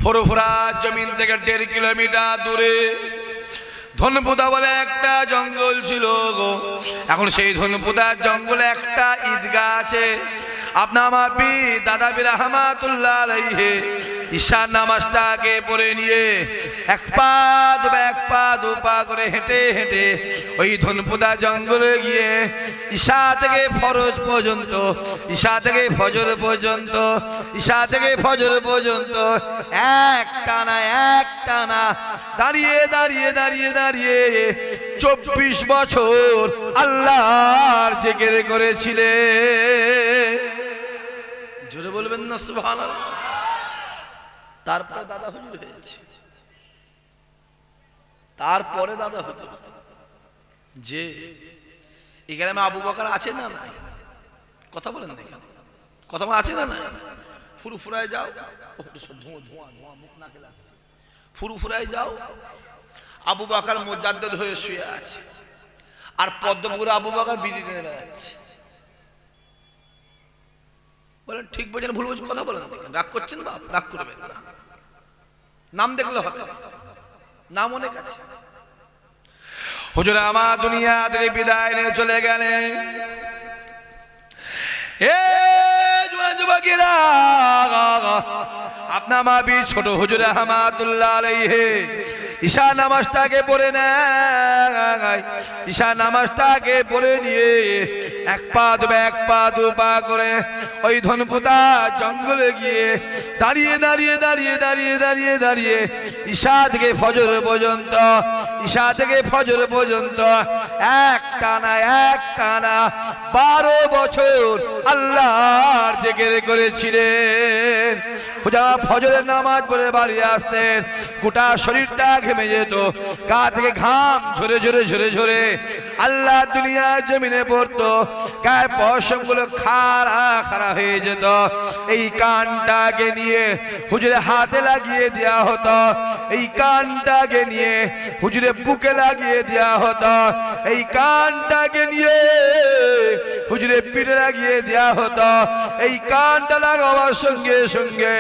ফুরফুরা জমিন থেকে 1.5 কিলোমিটার দূরে ধনপুদা বলে একটা জঙ্গল ছিল গো। এখন সেই ধনপুদার জঙ্গলে একটা ঈদগাহ আছে। আপনার আমার দাদা পীর রহমাতুল্লাহ আলাইহি ঈশার নামাজটাকে পড়ে নিয়ে এক পা দু পা করে হেঁটে হেঁটে ওই ধনপুদা জঙ্গলে গিয়ে ঈশা থেকে ফরজ পর্যন্ত, ঈশা থেকে ফজর পর্যন্ত, ঈশা থেকে ফজর পর্যন্ত এক টানা দাঁড়িয়ে দাঁড়িয়ে দাঁড়িয়ে দাঁড়িয়ে 24 বছর আল্লাহর জিকির করেছিলেন। জোরে বলবেন না সুবহানাল্লাহ। তারপরে দাদা হুজুর হয়েছে, তারপরে দাদা হুজুর। যে এই গ্রামে আবু বকর আছে না নাই? কথা বলেন দেখেন, কথা আছে না নাই? ফুরফুরায় যাও, ধোঁয়া ধোঁয়া ধোঁয়া মুখ নাকে লাগছে। ফুরফুরায় যাও, আবু বকর মুজাদ্দিদ হয়ে শুয়ে আছে, আর পদ্মপুরে আবু বকর বিড়ি টেনে বেড়াচ্ছে। বলেন ঠিক বলছেন ভুল বলছেন? কথা বলেন দেখেন। রাগ করছেন বাপ? রাগ করবেন না, নাম দেখলে হবে, নাম অনেক আছে। হুজুর আমার দুনিয়া থেকে বিদায় নিয়ে চলে গেলেন। এ জওয়ান যুবকেরা, আপনার মাবি ছোট হুজুর রহমাতুল্লাহ আলাইহি ঈশা নামাজটাকে পড়ে নেয়। ঈশা নামাজটাকে পড়ে নিয়ে এক পা দু পা করে ওই ধনপুদা জঙ্গলে গিয়ে দাঁড়িয়ে দাঁড়িয়ে দাঁড়িয়ে দাঁড়িয়ে দাঁড়িয়ে দাঁড়িয়ে ঈশা থেকে ফজর পর্যন্ত, ঈশা থেকে ফজর পর্যন্ত এক টানা 12 বছর আল্লাহর জিকির করেছিলেন। ফজরের নামাজ পড়ে বাড়ি আসতেন, গোটা শরীরটা ঘেমে যেত, গা থেকে ঘাম ঝরে ঝরে ঝরে ঝরে আল্লাহ দুনিয়ার জমিনে পড়তো, গায়ের পশমগুলো খাড়া খাড়া হয়ে যেত। এই কানটাকে নিয়ে হুজুরে হাতে লাগিয়ে দেওয়া হতো, এই কানটাকে নিয়ে হুজুরে বুকে লাগিয়ে দেওয়া হতো, এই কানটাকে নিয়ে হুজুরে পিঠে লাগিয়ে দেওয়া হতো। এই কানটা লাগাবার সঙ্গে সঙ্গে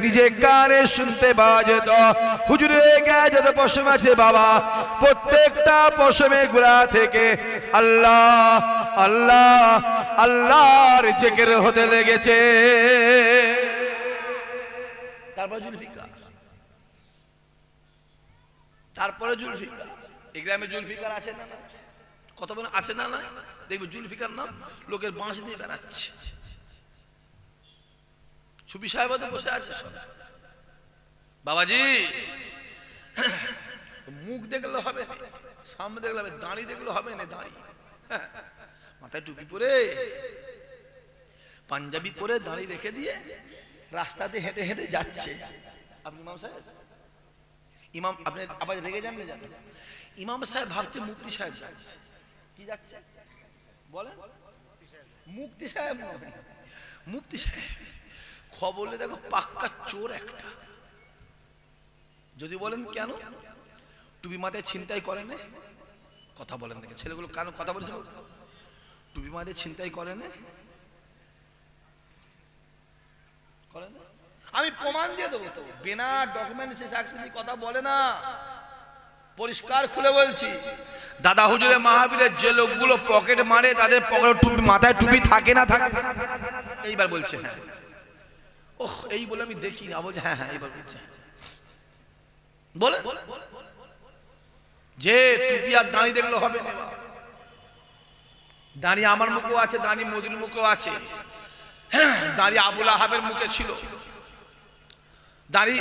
নিজে কানে শুনতে পাওয়া যেত হুজুরে গায়ে যত পশম আছে বাবা, প্রত্যেকটা পশমে গোড়া থেকে আল্লাহ আল্লাহ আল্লাহর জিকির হতে লেগেছে। তারপরে জুলফিকার, তারপরে জুলফিকার। এই গ্রামে জুলফিকার আছে না? কত বড় আছে না? দেখবে জুলফিকার নাম লোকের বাঁশ দিয়ে বেড়াচ্ছে। সুবি সাহেব তো বসে আছে সব। বাবাজি মুখ দেখলে হবে না, সামনে দেখলে হবে, দাঁড়ি দেখলে হবে না। দাঁড়ি মাথায় টুপি পরে, পাঞ্জাবি পরে, দাঁড়ি রেখে দিয়ে রাস্তাতে হেঁটে হেঁটে যাচ্ছে। আপনি ইমাম সাহেব, ইমাম আপনি আবার রেগে যান না? জানেন ইমাম সাহেব ভাবছে মুফতি সাহেব যাচ্ছে। কি যাচ্ছে বলেন? মুফতি সাহেব নয়, মুফতি সাহেব। খবরে দেখো পাক্কা চোর একটা। যদি বলেন কেন? টুপি মাথায় ছিনতাই করে না? কথা বলেন দেখে ছেলেগুলো কেন কথা বলছে? টুপি মাথায় ছিনতাই করে না? আমি প্রমাণ দিয়ে দেবো তো, বিনা ডকুমেন্টস কথা বলে না, পরিষ্কার খুলে বলছি। দাদা হুজুরে মাহফিলের যে লোকগুলো পকেট মারে তাদের পকেটে টুপি, মাথায় টুপি থাকে না থাকে? এইবার বলছে হ্যাঁ। ওহ এই বলে আমি দেখি না, বলছে হ্যাঁ হ্যাঁ এইবার বলছে। বলে যে টুপি আর দাঁড়ি দেখলে হবে না। দাঁড়ি আমার মুখেও আছে, দাঁড়ি মোদির মুখেও আছে, দাঁড়ি আবুল আহাবের মুখে ছিল, দাঁড়ি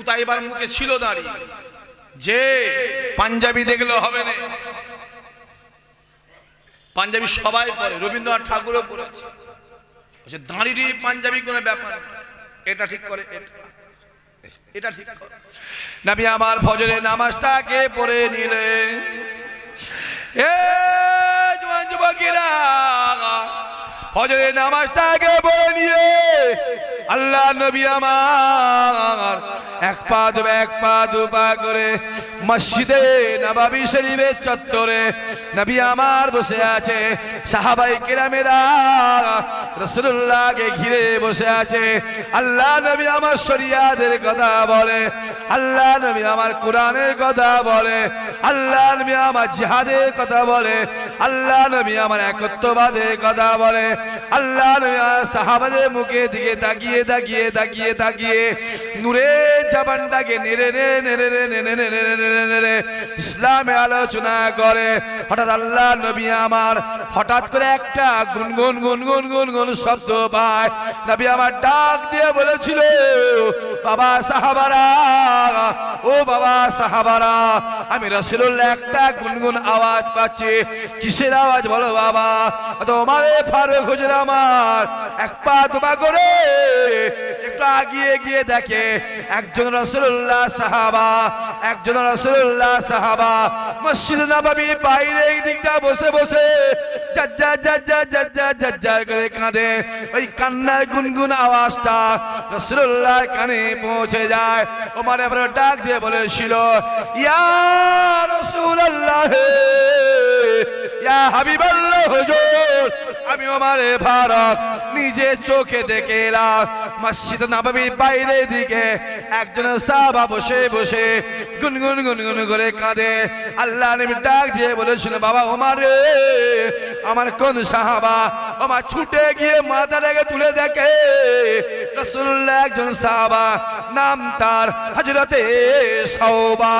উতাইবার মুখে ছিল দাঁড়ি। যে পাঞ্জাবি দেখলে হবে না, পাঞ্জাবি সবাই পরে, রবীন্দ্রনাথ ঠাকুরও পড়েছে। দাঁড়িয়ে পাঞ্জাবি কোনো ব্যাপার না, এটা ঠিক করে, এটা ঠিক করে। নবী আমার ফজরের নামাজটাকে পড়ে নিলেন। এ জওয়ান যুবকেরা, ফজরের নামাজটাকে পড়ে নিয়ে আল্লাহ নবী আমার এক পা দু পা করে মসজিদে নববী শরীফের চত্বরে নবী আমার বসে আছে, সাহাবায়ে কেরামেরা রাসূলুল্লাহকে ঘিরে বসে আছে। আল্লাহ নবী আমার শরিয়াতের কথা বলে, আল্লাহ নবী আমার কোরআনের কথা বলে, আল্লাহ নবী আমার জিহাদের কথা বলে, আল্লাহ নবী আমার একত্ববাদের কথা বলে, আল্লাহ নবী সাহাবাদের মুখে দিকে তাকিয়ে তাকিয়ে তাকিয়ে তাকিয়ে নূরে জবানটাকে নেড়ে নেড়ে ইসলামে আলোচনা করে। হঠাৎ আল্লাহ নবী আমার হঠাৎ করে একটা গুনগুন গুনগুন গুনগুন শব্দ পায়। নবী আমার ডাক দিয়ে বলেছিল, বাবা সাহাবারা, ও বাবা সাহাবারা, আমি রাসূলুল্লাহ একটা গুনগুন আওয়াজ পাচ্ছি। কিসের আওয়াজ বলো বাবা? তোমার ফারুক হুজুর আমার এক পা দু পা করে একটু আগিয়ে গিয়ে দেখে একজন রাসূলুল্লাহ সাহাবা, একজন রাসূলুল্লাহ সাহাবা মসজিদ নববী বাইরে এই দিকটা বসে বসে জাজ্জা করে কাঁদে। ওই কান্নার গুনগুন আওয়াজটা রাসূলুল্লাহর কানে পৌঁছে যায়। ওমর এবার ডাক দিয়ে বলেছিল, ইয়া রাসূলুল্লাহ, ইয়া হাবিবাল্লাহ হুজুর, আমি ওমর ফারুক নিজে চোখে দেখে এলাম মসজিদ নববীর বাইরে দিকে একজন সাহাবা বসে বসে গুনগুন গুনগুন করে কাঁদে। আল্লাহ নবী ডাক দিয়ে বলেছিল, বাবা ওমর রে, আমার কোন সাহাবা? ওমর ছুটে গিয়ে মাথা রেখে তুলে দেখে রাসূলুল্লাহ একজন সাহাবা, নাম তার হযরতে সাওবান।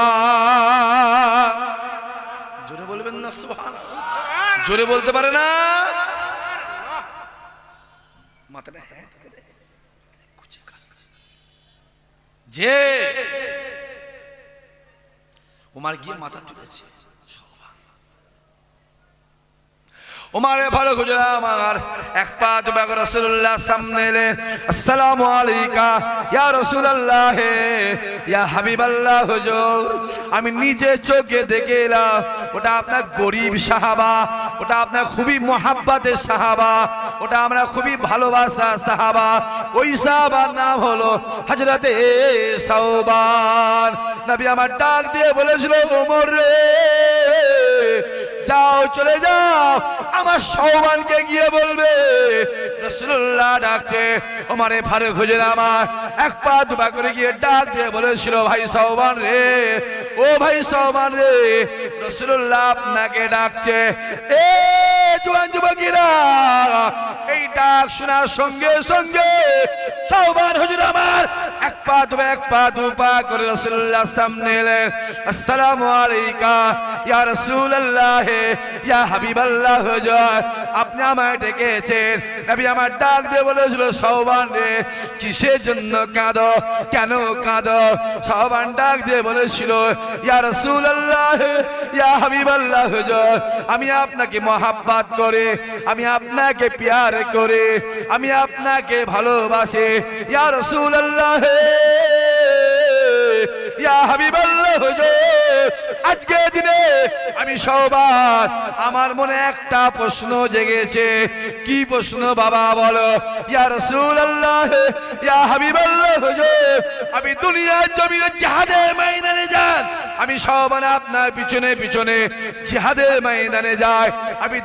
জোরে বলবেন না সুবহানাল্লাহ? জোরে বলতে পারে না? মাথাটা যে ওমর গিয়ে মাথা তুলেছে। ওমরে ফারুক হুজুর আমার এক পা দু পা করে রাসূলুল্লাহ সামনে এলেন। আসসালামু আলাইকা ইয়া রাসূলুল্লাহ, ইয়া হাবিবাল্লাহ হুজুর, আমি নিজে চোখে দেখে এলাম ওটা আপনার গরীব সাহাবা, ওটা আপনার খুবই মোহাব্বতের সাহাবা, ওটা আমরা খুবই ভালোবাসার সাহাবা। ওই সাহাবার নাম হলো হযরতে সাওবান। নবী আমার ডাক দিয়ে বলেছিল, ওমর রে, যাও চলে যাও, আমার সাওবানকে গিয়ে বলবে রাসূলুল্লাহ ডাকছে। ওমরে ফারুক হুজুর আমার এক পা দু পা করে গিয়ে ডাক দিয়ে বলেছিল, ভাই সাওবান রে, ও ভাই সাওবান রে, রাসূলুল্লাহ আপনাকে ডাকছে। এ জওয়ান যুবকেরা, এই ডাক শোনার সঙ্গে সঙ্গে সাওবান হুজুর আমার এক পা দু পা করে রাসূলুল্লাহ সামনে এলেন। আসসালামু আলাইকা ইয়া রাসূলুল্লাহ, ইয়া হাবিবাল্লাহ হুজুর, আপনি আমায় ডেকেছেন। নবী আমার ডাক দিয়ে বলেছিল, সাওবান রে, কিসের জন্য কাঁদো, কেন কাঁদো? সাওবান ডাক দিয়ে বলেছিল, ইয়া রাসূলুল্লাহ, ইয়া হাবিবাল্লাহ হুজুর, আমি আপনাকে মহব্বত করে, আমি আপনাকে প্যার করে, আমি আপনাকে ভালোবাসি। ইয়া রাসূলুল্লাহ, ইয়া হাবিবাল্লাহ হুজুর, আজকে দিনে আমি সাওবান, আমার মনে একটা প্রশ্ন জেগেছে। কি প্রশ্ন বাবা বলো? ইয়া রাসূলুল্লাহ, ইয়া হাবিবাল্লাহ হুজুর, আমি দুনিয়ার জমিনে জিহাদের ময়দানে যাই, আমি সাওবান আপনার পিছনে পিছনে জিহাদের ময়দানে যাই। আমি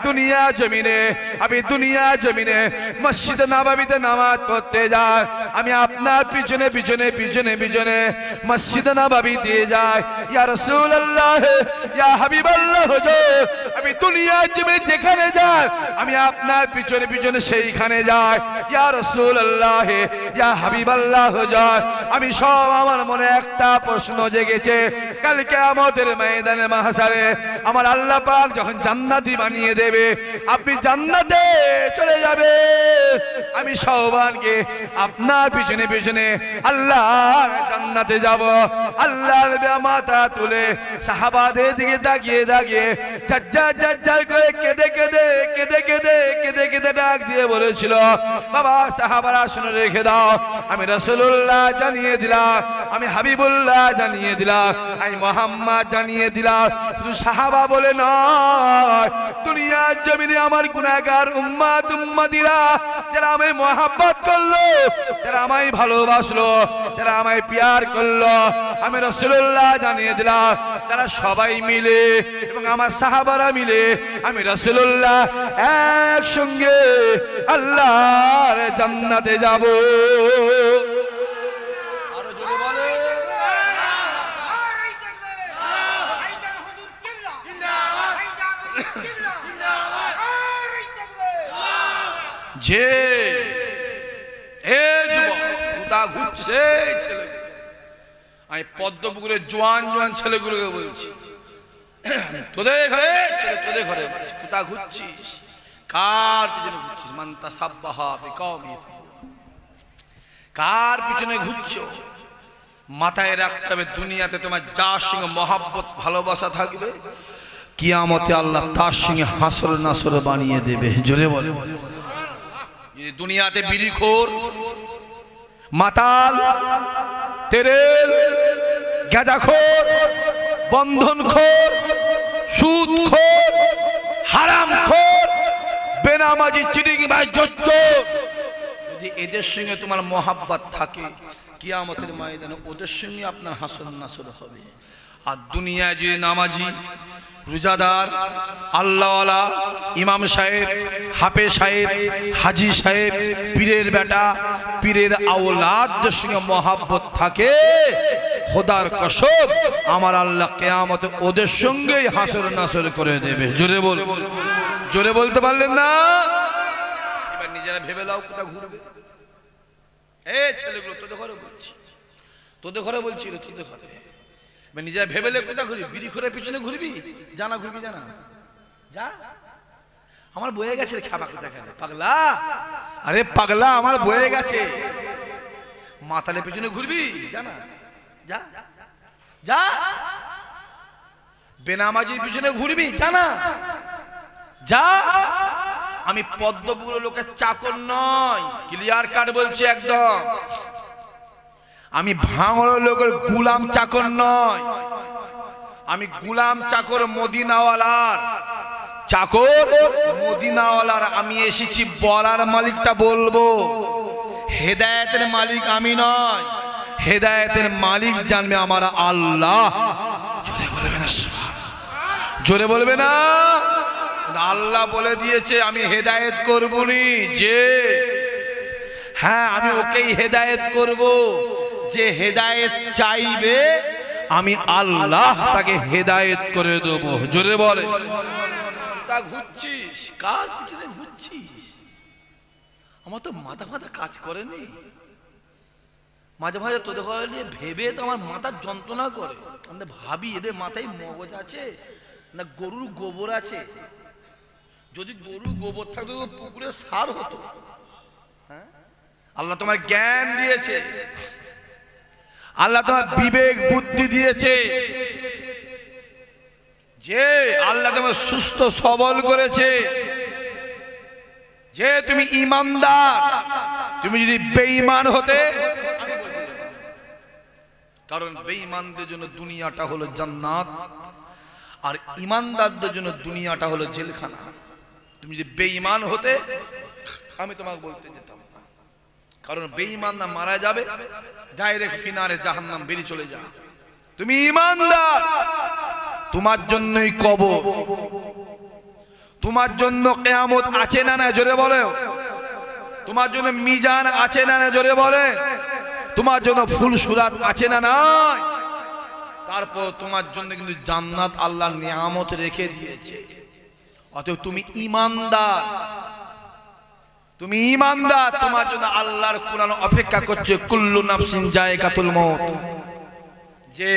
দুনিয়া জমিনে মসজিদে নববীতে নামাজ পড়তে যাই, আমি আপনার পিছনে পিছনে পিছনে পিছনে মসজিদে নববী দিয়ে যাই। ইয়া রাসূলুল্লাহ, ইয়া হাবিবাল্লাহ হুজুর, আমি দুনিয়ার জমিনে যেখানে যাই, আমি আপনার পিছনে পিছনে সেইখানে যাই। ইয়া রাসূলুল্লাহ, ইয়া হাবিবাল্লাহ হুজুর, আমি সব, আমার মনে একটা প্রশ্ন জেগেছে। কাল কিয়ামতের ময়দানে মাহশারে আমার আল্লাহ পাক যখন জান্নাতি বানিয়ে দেবে, আপনি জান্নাতে চলে যাবে, আমি সাওবানকে আপনার পিছনে পিছনে আল্লাহর জান্নাতে যাব। আল্লাহর মাথা তুলে সাহাবাদের দিকে তাকিয়ে তাকিয়ে জাজ্জার করে কেঁদে কেঁদে কেঁদে কেঁদে কেঁদে কেঁদে ডাক দিয়ে বলেছিল, বাবা সাহাবারা শুনে রেখে দাও, আমি রাসূলুল্লাহ জানিয়ে দিলাম, আমি হাবিবুল্লাহ জানিয়ে দিলাম, আমি মুহাম্মদ জানিয়ে দিলাম। শুধু সাহাবা বলে নয়, দুনিয়ার জমিনে আমার গুনাহগার উম্মত উম্মতিরা যারা আমায় মহব্বত করলো, যারা আমায় ভালোবাসলো, যারা আমায় প্যার করলো, আমি রাসূলুল্লাহ জানিয়ে দিলাম তারা সবাই মিলে এবং আমার সাহাবারা মিলে আমি রাসূলুল্লাহ একসঙ্গে আল্লাহর জান্নাতে যাব। আরো জোরে বলো। যে যুবক কোথা ঘুরছে ছেলে, আমি পদ্মপুকুরের জোয়ান জোয়ান ছেলেগুলোকে বলছি, তোদের ঘরে ছেলে, তোদের ঘরে কোথা ঘুরছিস, কার পিছনে ঘুরছিস? মান তাসাব্বাহা বিকওমি, কার পিছনে ঘুরছো? মাথায় রাখতে হবে দুনিয়াতে তোমার যার সঙ্গে মহাব্বত ভালোবাসা থাকবে, কিয়ামতে আল্লাহ তার সঙ্গে হাসর নাসর বানিয়ে দেবে। জোরে বলে। দুনিয়াতে বিড়িখোর, মাতাল, তেরেল, গাঁজাখোর, বন্ধনখোর, সুদখোর, হারামখোর, বেনামাজি, চিটিংবাজ, জোচ্চোর, যদি এদের সঙ্গে তোমার মহাব্বত থাকে কিয়ামতের ময়দানে ওদের সঙ্গে আপনার হাসর নাসর হবে। আর দুনিয়ায় যে নামাজি, রোজাদার, আল্লাহওয়ালা, ইমাম সাহেব, হাফেজ সাহেব, হাজি সাহেব, পীরের বেটা, পীরের আওলাদদের সঙ্গে মহাব্বত থাকে, খোদার কসম আমার আল্লাহ কিয়ামতে ওদের সঙ্গেই হাসর নাসর করে দেবে। জোরে বল, জোরে বলতে পারলেন না? এবার নিজেরা ভেবে নাও কোথা ঘুরবে। এই ছেলেগুলো তোদের ঘরে বলছি, তোদের ঘরে বলছি, তোদের ঘরে নিজেরা ভেবেলে কোথা ঘুরবি? বিড়ি খোরের পিছনে ঘুরবি? জানা ঘুরবি, জানা যা। আমার বয়ে গেছে খাবা কোথা খাবে পাগলা, আরে পাগলা আমার বয়ে গেছে। মাতালের পিছনে ঘুরবি? জানা যা যা। বেনামাজির পিছনে ঘুরবি? জানা যা। আমি পদ্মপুর লোকের চাকর নয়, ক্লিয়ার কাট বলছি একদম। আমি ভাঙড় লোকের গুলাম চাকর নয়, আমি গুলাম চাকর মদিনাওয়ালার চাকর, মদিনাওয়ালার। আমি এসেছি বলার মালিকটা বলবো, হেদায়েতের মালিক আমি নয়, হেদায়েতের মালিক জানবে আমার আল্লাহ। জোরে বলবে না, জোরে বলবে না। আল্লাহ বলে দিয়েছে আমি হেদায়েত করবনি, যে হ্যাঁ আমি ওকেই হেদায়েত করব, যে হেদায়েত চাইবে আমি আল্লাহ তাকে হেদায়েত করে দেব। জোরে বলে। তা ঘুরছিস, কার পিছনে ঘুরছিস? আমার তো মাথা মাথা কাজ করেনি। মাঝে মাঝে তোদের ঘরে নিয়ে ভেবে তো আমার মাথার যন্ত্রণা করে। আমরা ভাবি এদের মাথায় মগজ আছে না গরুর গোবর আছে? যদি গরুর গোবর থাকতো তো পুকুরে সার হতো। হ্যাঁ, আল্লাহ তোমার জ্ঞান দিয়েছে, আল্লাহ তোমার বিবেক বুদ্ধি দিয়েছে, যে আল্লাহ তোমার সুস্থ সবল করেছে, যে তুমি ইমানদার। তুমি যদি বেঈমান হতে, আমি বলতে যেতাম, কারণ বেঈমানদের জন্য দুনিয়াটা হলো জান্নাত, আর ইমানদারদের জন্য দুনিয়াটা হলো জেলখানা। তুমি যদি বেঈমান হতে আমি তোমাকে বলতে যেতাম না, কারণ বেঈমান না মারা যাবে ডাইরেক্ট ফিনারে জাহান্নাম, বেরিয়ে চলে যা। তুমি ইমানদার, তোমার জন্যই কবর, তোমার জন্য কিয়ামত আছে না না? জোরে বলে। তোমার জন্য মিজান আছে না না? জোরে বলে। তোমার জন্য ফুল সুরাত আছে না নাই? তারপর তোমার জন্য কিন্তু জান্নাত আল্লাহর নিয়ামত রেখে দিয়েছে। অতএব তুমি ইমানদার, তুমি ইমানদার, তোমার জন্য আল্লাহর কোরআন অপেক্ষা করছে, কুল্লু নাফসিন যায়কাতুল মউত। যে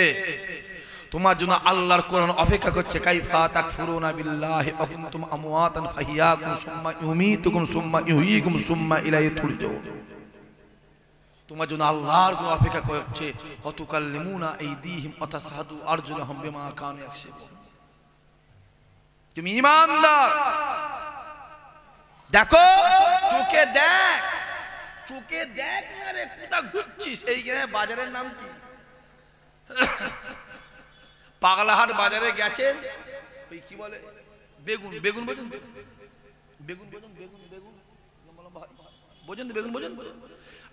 তোমার জন্য আল্লাহর কোরআন অপেক্ষা করছে, কাইফা তাকফুরুনা বিল্লাহি ওয়া কুনতুম আমওয়াতান ফাহিয়াকুম সুম্মা ইউমীতুকুম সুম্মা ইউহয়িকুম সুম্মা ইলাইহি তুরজাউন। তোমার জন্য আল্লাহর কোরআন অপেক্ষা করছে, ওয়াতুকাল্লিমুনা আইদিহিম ওয়া তাশহাদু আরজুলুহুম বিমা কানু ইয়াকসিবুন। তুমি ইমানদার। দেখো, চোখে দেখ, চোখে দেখ না রে, কোথা ঘুরছিস? এই বাজারের নাম কি? পাগলাহাট বাজারে গেছেন, ওই কি বলে বেগুন, বেগুন বোঝেন? বেগুন বোঝেন? বেগুন, বেগুন ভাই বোঝেন তো, বেগুন বোঝেন তো?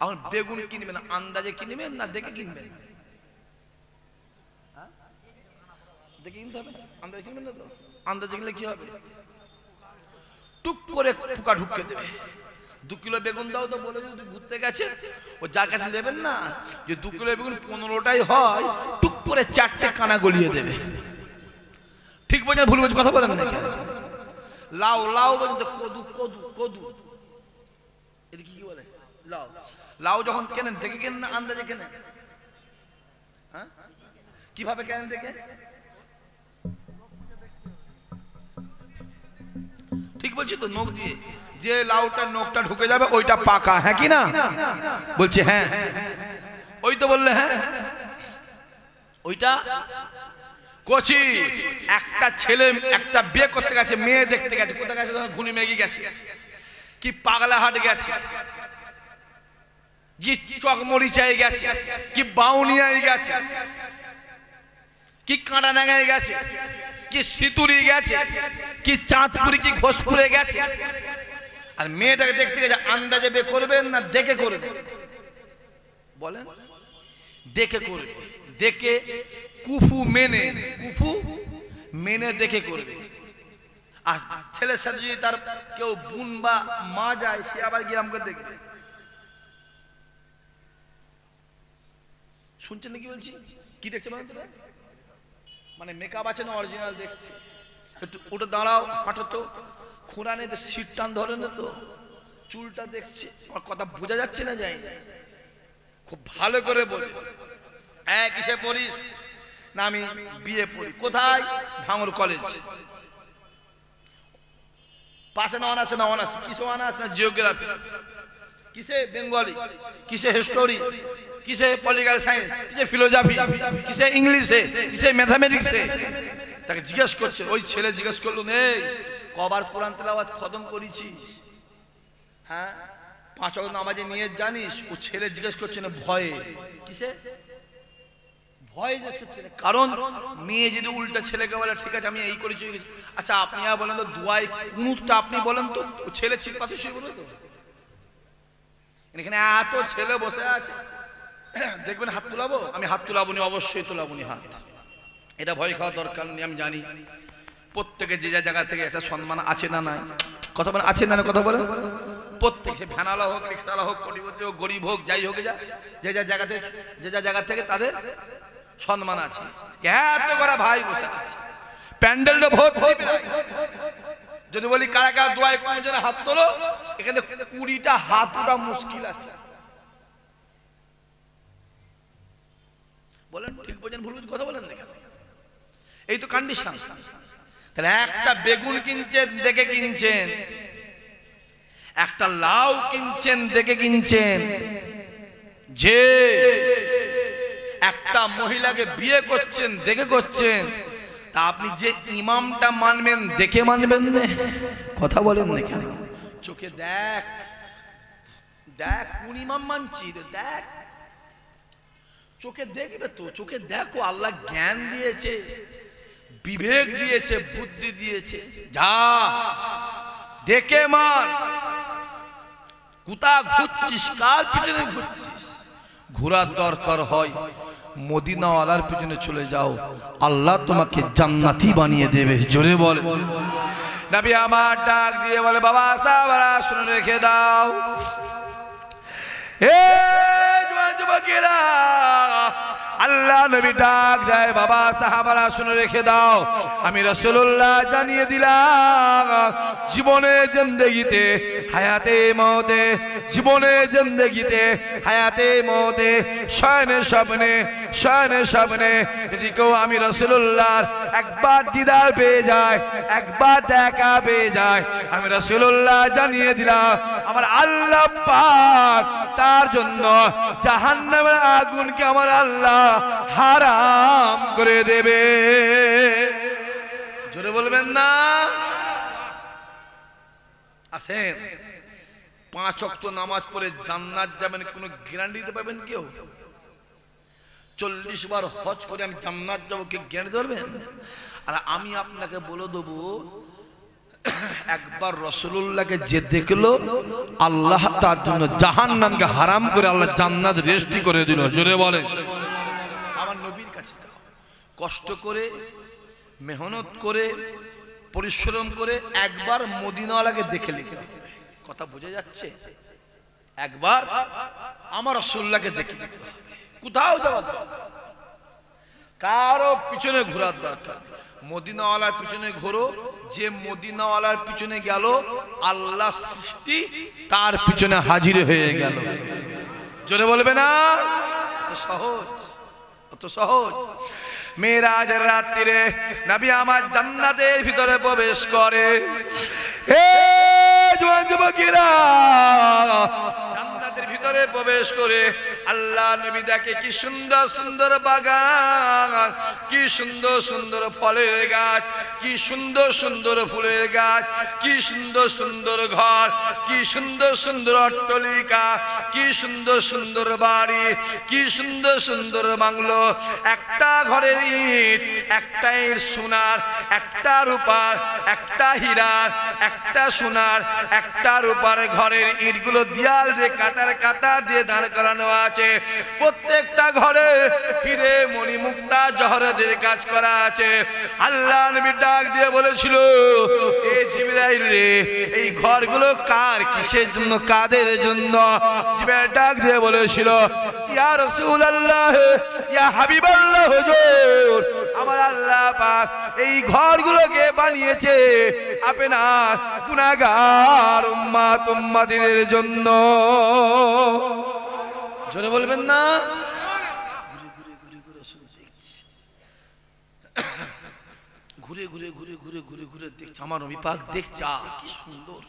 এখন বেগুন কিনবেন আন্দাজে কিনবেন না দেখে কিনবেন? দেখে কিনতে হবে, আন্দাজে কিনবেন না তো? আন্দাজে কিনলে কি হবে? টুক করে পোকা ঢুকে দেবে। 2 কিলো বেগুন দাও তো বলে যদি ঘুরতে গেছে, ও যার কাছে নেবেন না, যে 2 কিলো বেগুন 15টাই হয়, টুক করে 4টে কানা গলিয়ে দেবে। ঠিক বোঝেন ভুল বোঝেন? কথা বলেন না কেন? লাউ লাউ বলেন তো, কদু কদু কদু, এটা কি বলে? লাউ। লাউ যখন কেনেন দেখে কেনেন না আন্দাজে কেনেন? হ্যাঁ, কিভাবে কেনেন দেখে? ঠিক বলছি তো? নখ দিয়ে। যে লাউটা নখটা ঢুকে যাবে ওইটা পাকা, হ্যাঁ কি না? বলছে হ্যাঁ। ওই তো বললে হ্যাঁ। ওইটা কচি। একটা ছেলে একটা বিয়ে করতে গেছে, মেয়ে দেখতে গেছে। কোথায় গেছে? ঘুনি মেঘি গেছে, কি পাগলা হাট গেছে, কি চকমরিচায় গেছে, কি বাউনিয়ায় গেছে, কি কাঁটাডাঙ্গায় গেছে, কি সিতুরি গেছে, কি চাঁদপুরি, কি ঘোষপুরে গেছে। আর মেয়েটাকে দেখতে গেছে, আন্দাজে বিয়ে করবেন না দেখে করবেন? বলেন। দেখে করবে। দেখে কুফু মেনে, কুফু মেনে দেখে করবে। আর ছেলের সাথে যদি তার কেউ বোন বা মা যায়, সে আবার গিয়ে আমাকে দেখবে। শুনছেন নাকি বলছি? কি দেখছে বলেন তো? মানে মেকআপ আছে না অরিজিনাল দেখছে? একটু ওটা দাঁড়াও, হাঁটো তো, খুঁড়া নেই তো, সিট টান ধরে না তো, চুলটা দেখছে। আমার কথা বোঝা যাচ্ছে না? যায় না? খুব ভালো করে বলে, হ্যাঁ কিসে পড়িস? না আমি বিয়ে পড়ি। কোথায়? ভাঙর কলেজ। পাশে না অনার্স? না অনার্স। কিসে অনার্স? না জিওগ্রাফি। কিসে? বেঙ্গলি। কিসে? হিস্টোরি। কিসে? Political science. কিসে? ফিলোসফি। কিসে? ইংলিশে। কিসে? ম্যাথামেটিক্সে। তাকে জিজ্ঞেস করছে, ওই ছেলে জিজ্ঞেস করলো, এই কবার কোরআন তেলাওয়াত খতম করেছিস? হ্যাঁ, 5 ওয়াক্ত নামাজে নিয়ে জানিস? ও ছেলে জিজ্ঞেস করছে না ভয়ে। কিসে? ভয় জিজ্ঞেস করছে না। কারণ মেয়ে যদি উল্টা ছেলেকে বলে, ঠিক আছে আমি এই করেছি। আচ্ছা আপনি আর বলেন তো, দুয়ায় কুনুতটা আপনি বলেন তো, ও ছেলে ঠিক পাশে শুয়ে বলে তো? এখানে এত ছেলে বসে আছে, দেখবেন হাত তুলাবো? আমি হাত তুলাবো নি, অবশ্যই তুলাবো নি হাত। এটা ভয় খাওয়ার দরকার নেই। আমি জানি প্রত্যেকে যে যা জায়গা থেকে একটা সম্মান আছে না নাই? কথা বলেন, আছে না? কথা বলেন। প্রত্যেকে ভ্যানালা হোক, রিক্সাওয়ালা হোক, কোটিপতি হোক, গরিব হোক, যাই হোক, যে যা জায়গা থেকে তাদের সম্মান আছে। এত করা ভাই বসে আছে, প্যান্ডেলটা ভোট দিবে। যদি বলি কারা কারা দোয়ায় কোন জনের হাত তোলো, এখানে 20টা হাত ওঠা মুশকিল আছে। বলেন ঠিক বোঝেন ভুল বোঝেন? কথা বলেন দেখেন। এই তো কন্ডিশন। তাহলে একটা বেগুন কিনছেন দেখে কিনছেন, একটা লাউ কিনছেন দেখে কিনছেন, যে একটা মহিলাকে বিয়ে করছেন দেখে করছেন, তা আপনি যে ইমামটা মানবেন দেখে মানবেন না? কথা বলেন না কেন? চোখে দেখ, দেখ কোন ইমাম মানছি, দেখ চোখে দেখবে তো, চোখে দেখো। আল্লাহ জ্ঞান দিয়েছে, বিবেক দিয়েছে, বুদ্ধি দিয়েছে, যা দেখে মান। কোথা ঘুরছিস? কার পিছনে ঘুরছিস? ঘোরার দরকার হয় মদিনাওয়ালার পিছনে চলে যাও, আল্লাহ তোমাকে জান্নাতি বানিয়ে দেবে। জোরে বলে। নবী আমার ডাক দিয়ে বলে, বাবা সাহাবারা শুনে রেখে দাও, হে জওয়ান যুবকেরা, আল্লাহ নবী ডাক দেয়, বাবা সাহাবারা শুনে রেখে দাও, আমি রাসূলুল্লাহ জানিয়ে দিলাম, জীবনে জিন্দেগিতে হায়াতে মওতে, জীবনে জিন্দেগিতে হায়াতে মওতে, শয়নে স্বপ্নে যদি কেউ আমি রাসূলুল্লাহর একবার দিদার পেয়ে যায়, একবার দেখা পেয়ে যায়, আমি রাসূলুল্লাহ জানিয়ে দিলাম, আমার আল্লাহ পাক তার জন্য জাহান্নামের আগুনকে আমার আল্লাহ হারাম করে দেবে। জোরে বলবেন না? আছেন 5 ওয়াক্ত নামাজ পড়ে জান্নাত যাবেন, কোনো গ্যারান্টি দিতে পারবেন কেউ? 40 বার হজ করে আমি জান্নাত যাবো, কে গ্যারান্টি ধরবেন? আর আমি আপনাকে বলে দেবো, একবার রাসূলুল্লাহকে যে দেখলো আল্লাহ তার জন্য জাহান্নামকে হারাম করে আল্লাহ জান্নাত রেজিস্ট্রি করে দিল। জোরে বলে আমার নবীর কাছে যাও, কষ্ট করে মেহনত করে পরিশ্রম করে একবার মদিনাওয়ালাকে দেখে নিতে হবে। কথা বোঝা যাচ্ছে? একবার আমার রাসূলুল্লাহকে দেখে নিতে হবে। কোথাও যাওয়ার দরকার, কারো পিছনে ঘোরার দরকার নেই। মদিনাওয়ালার পিছনে ঘোরো, যে মদিনাওয়ালার পিছনে গেল আল্লাহ সৃষ্টি তার পিছনে হাজির হয়ে গেল। জোরে বলবে না? এত সহজ, অত সহজ। মেরাজের রাত্রিরে নবী আমার জান্নাতের ভিতরে প্রবেশ করে। হে জওয়ান যুবকেরা, জান্নাতের ভিতরে প্রবেশ করে আল্লাহ নবী দেখে কি সুন্দর সুন্দর বাগান, কি সুন্দর সুন্দর ফলের গাছ, কি সুন্দর সুন্দর ফুলের গাছ, কি সুন্দর সুন্দর ঘর, কি সুন্দর সুন্দর অট্টালিকা, কি সুন্দর সুন্দর বাড়ি, কি সুন্দর সুন্দর বাংলো। একটা ঘরের ইট, একটা ইট সোনার, একটা রূপার, একটা হীরার, একটা সোনার, একটা রূপার। ঘরের ইটগুলো দেয়াল দিয়ে কাতার কাতার দিয়ে দাঁড় করানো আছে। প্রত্যেকটা ঘরে হিরে মণি মুক্তা জহরতের কাজ করা আছে। আল্লাহ নবী ডাক দিয়ে বলেছিল, এ জিবরাইল রে, এই ঘরগুলো কার, কিসের জন্য, কাদের জন্য? জিবরাইল ডাক দিয়ে বলেছিল, ইয়া রাসূলুল্লাহ, ইয়া হাবিবাল্লাহ, হুজুর, আমার আল্লাহ পাক এই ঘরগুলোকে বানিয়েছে আপনার গুনাহগার উম্মত উম্মতিদের জন্য। জোরে বলবেন না? ঘুরে ঘুরে ঘুরে ঘুরে ঘুরে ঘুরে দেখছে আমার নবী পাক, দেখছে কি সুন্দর,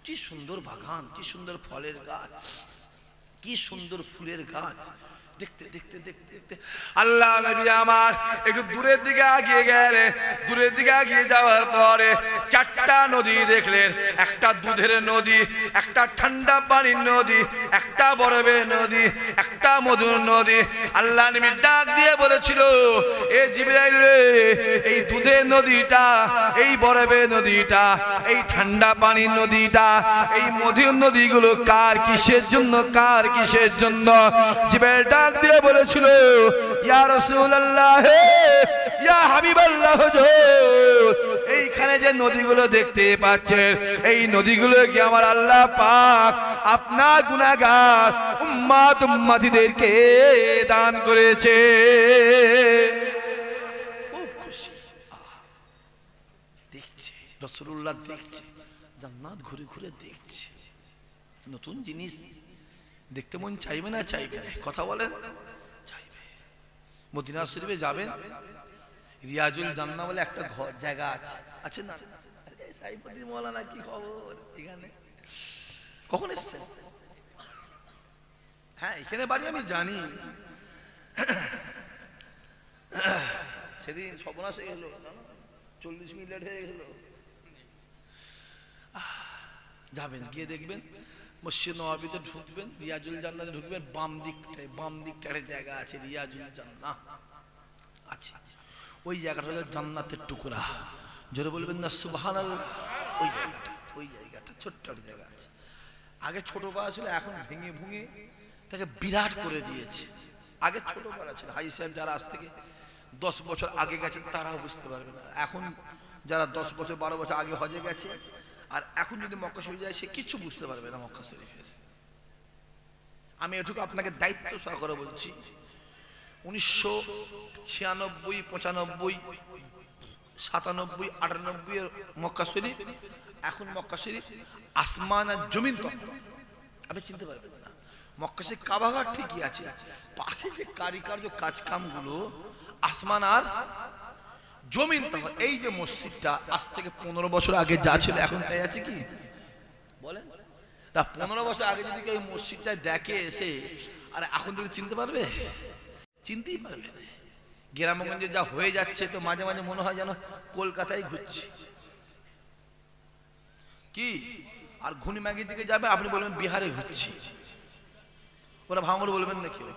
কি সুন্দর বাগান, কি সুন্দর ফলের গাছ, কি সুন্দর ফুলের গাছ। দেখতে দেখতে দেখতে দেখতে আল্লাহ নবী আমার একটু দূরের দিকে এগিয়ে গেলেন। দূরের দিকে এগিয়ে যাওয়ার পরে চারটা নদী দেখলেন। একটা দুধের নদী, একটা ঠান্ডা পানির নদী, একটা বরফের নদী, একটা মধুর নদী। আল্লাহ নবী ডাক দিয়ে বলেছিল, এ জিবরাইল রে, এই দুধের নদীটা, এই বরফের নদীটা, এই ঠান্ডা পানির নদীটা, এই মধুর নদীগুলো কার, কিসের জন্য, কার কিসের জন্য? জিবরাইল ডাক দিয়ে বলেছিল, ইয়া রাসূলুল্লাহ, ইয়া হাবিবাল্লাহ, হুজুর, এইখানে যে নদীগুলো দেখতে পাচ্ছেন, এই নদীগুলো কি আমার আল্লাহ পাক আপনার গুনাহগার উম্মত উম্মতিদেরকে দান করেছে। খুব খুশি, দেখছে রাসূলুল্লাহ, দেখছে জান্নাত ঘুরে ঘুরে দেখছে। নতুন জিনিস দেখতে মন চাইবে না? চাইবে না? কথা বলেন, চাইবে। মদিনা শরীফে যাবেন, রিয়াজুল জান্নাহ বলে একটা ঘর জায়গা আছে, আছে না? সাইফুদ্দিন মাওলানা কি খবর? এখানে কখন এসেছেন? হ্যাঁ, এখানে বাড়ি আমি জানি। সেদিন সর্বনাশ হয়ে গেল, 40 মিনিট লেট হয়ে গেল। যাবেন, গিয়ে দেখবেন মসজিদ নববীতে ঢুকবেন, রিয়াজুল জান্নাতে ঢুকবেন, বাম দিকটায় একটা জায়গা আছে, রিয়াজুল জান্নাহ আছে। ওই জায়গাটা হলো জান্নাতের টুকরা। জোরে বলবেন না সুবহানাল্লাহ? ওই জায়গাটা ছোট্ট একটা জায়গা আছে। আগে ছোট পাড়া ছিল, এখন ভেঙে ভুঙে তাকে বিরাট করে দিয়েছে। আগে ছোট পাড়া ছিল। হাই সাহেব যারা আজ থেকে 10 বছর আগে গেছেন তারাও বুঝতে পারবে না। এখন যারা 10 বছর 12 বছর আগে হজে গেছে আর এখন যদি মক্কা শরীফ যায়, সে কিছু বুঝতে পারবে না মক্কা শরীফের। আমি এটুকু আপনাকে দায়িত্ব সহকারে বলছি, 1996, 95, 97, 98 এর মক্কা শরীফ, এখন মক্কা শরীফ আসমান আর জমিন তো আপনি চিনতে পারবেন না। মক্কা শরীফ কাবাঘর ঠিকই আছে, পাশে যে কারিকার্য কাজ কামগুলো আসমান আর জমিন তখন। এই যে মসজিদটা আজ থেকে 15 বছর আগে যা ছিল এখন তাই আছে কি বলেন? তা 15 বছর আগে যদি কেউ মসজিদটা দেখে এসে, আর এখন থেকে চিনতে পারবে? চিনতেই পারবে না। গ্রামগঞ্জে যা হয়ে যাচ্ছে তো মাঝে মাঝে মনে হয় যেন কলকাতায় ঘুরছি কি। আর ঘুনিমাগির দিকে যাবে, আপনি বলবেন বিহারে ঘুরছি। ওরা ভাঙড় বলবেন না, কেউ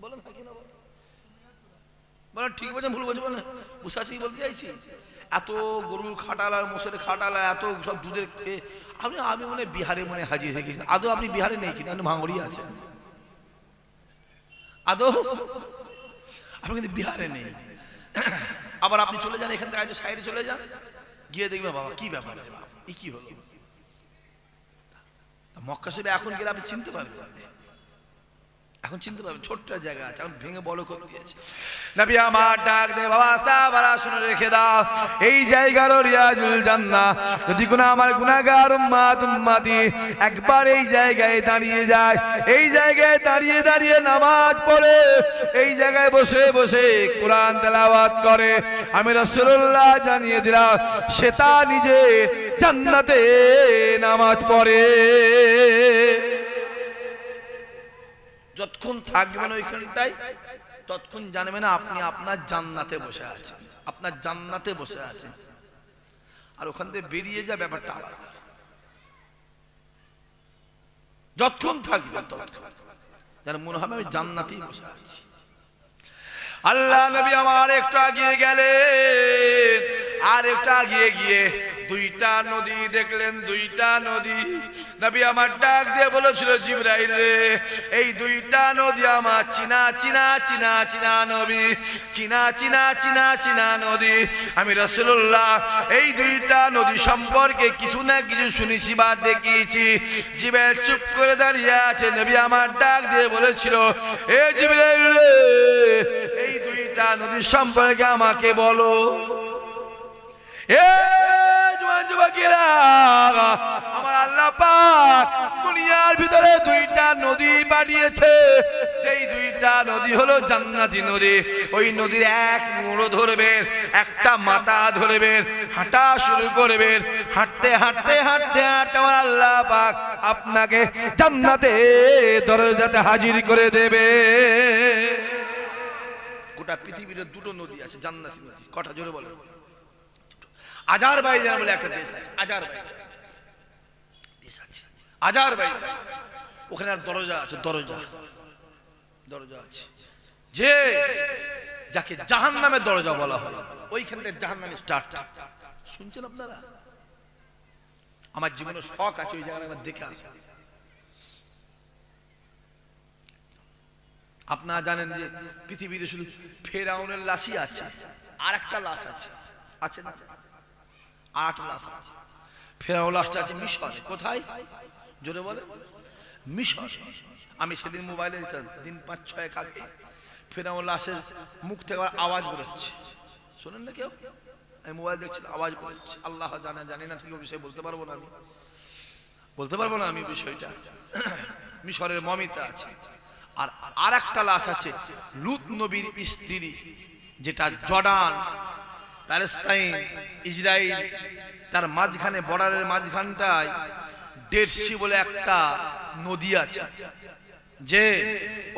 বলেন বলে ঠিক বলছেন ভুল বলছে বলে বুঝতে পারছি বলতে চাইছি এত গরুর খাটাল আর মোষের খাটাল আর এত সব দুধের আমি মনে বিহারে মনে হাজির হয়ে গেছি। আদৌ আপনি বিহারে নেই কিন্তু আপনি ভাঙড়ি আছেন, আদৌ আপনি কিন্তু বিহারে নেই। আবার আপনি চলে যান এখান থেকে একটা সাইডে চলে যান, গিয়ে দেখবে বাবা কি ব্যাপার রে বাবা এই কি হলো। মক্কা শরীফে এখন গেলে আপনি চিনতে পারবেন, এখন চিনতে পারবেন ছোট্ট জায়গা আছে, এখন ভেঙে বড় করে দিয়েছে। নবী আমার ডাক দে বাবা সাহাবারা শুনে রেখে দাও, এই জায়গার রিয়াজুল জান্নাহ যদি কোনো আমার গুনাহগার উম্মত উম্মতি একবার এই জায়গায় দাঁড়িয়ে যায়, এই জায়গায় দাঁড়িয়ে দাঁড়িয়ে নামাজ পড়ে, এই জায়গায় বসে বসে কোরআন তেলাওয়াত করে, আমি রাসূলুল্লাহ জানিয়ে দিলাম সে তা নিজে জান্নাতে নামাজ পড়ে। যতক্ষণ থাকবেন ওইখানটাই ততক্ষণ জানবেন না আপনি আপনার জান্নাতে বসে আছেন, আপনার জান্নাতে বসে আছেন। আর ওখান থেকে বেরিয়ে যা ব্যাপারটা আলাদা। যতক্ষণ থাকবেন ততক্ষণ যেন মনে হবে আমি জান্নাতেই বসে আছি। আল্লাহ নবী আমার একটু আগিয়ে গেলেন, আর একটু আগিয়ে গিয়ে দুইটা নদী দেখলেন, দুইটা নদী। নবী আমার ডাক দিয়ে বলেছিল জিবরাইল রে এই দুইটা নদী আমার চিনা চিনা চিনা চিনা নবী, চিনা চিনা চিনা চিনা নদী। আমি রাসূলুল্লাহ এই দুইটা নদী সম্পর্কে কিছু না কিছু শুনেছি বা দেখিয়েছি। জিবরাইল চুপ করে দাঁড়িয়ে আছে। নবী আমার ডাক দিয়ে বলেছিল এ জিবরাইল রে এই দুইটা নদী সম্পর্কে আমাকে বলো। আমার আল্লাহ পাক দুনিয়ার ভিতরে দুইটা নদী পাঠিয়েছে, এই দুইটা নদী হলো জান্নাতি নদী। ওই নদীর এক মোড় ধরবেন, একটা মাথা ধরবেন, হাঁটা শুরু করবেন, হাঁটতে হাঁটতে হাঁটতে হাঁটতে আমার আল্লাহ পাক আপনাকে জান্নাতে দরজাতে হাজির করে দেবে। গোটা পৃথিবীর দুটো নদী আছে জান্নাতি নদী, কটা জোরে বলে? আজারবাইজান বলে একটা দেশ আছে, আজারবাইজান দেশ আছে, আজারবাইজান ওখানে আর দরজা আছে, দরজা দরজা আছে যে যাকে জাহান্নামের দরজা বলা হয়, ওইখান থেকে জাহান্নামে স্টার্ট। শুনছেন আপনারা? আমার জীবনে শখ আছে ওই জায়গায় আমার দেখে আসা। আপনারা জানেন যে পৃথিবীতে শুধু ফেরাউনের লাশই আছে, আর একটা লাশ আছে, আছে না? 8 লাশ আছে। ফেরাউন লাশটা আছে মিশরে। কোথায় জোরে বলে? মিশর। আমি সেদিন মোবাইলে দিন 5-6 আগে ফেরাউন লাশের মুখ থেকে আওয়াজ বেরোচ্ছে, শোনেন না কেউ? আমি মোবাইল দেখছি আওয়াজ বেরোচ্ছে, আল্লাহ জানে, জানি না ঠিক বিষয় বলতে পারবো না, আমি বলতে পারবো না আমি বিষয়টা। মিশরের মমিতা আছে। আর আরেকটা লাশ আছে লূত নবীর স্ত্রী, যেটা জর্ডান প্যালেস্তাইন ইসরায়েল তার মাঝখানে বর্ডারের মাঝখানটায় ডেড সি বলে একটা নদী আছে, যে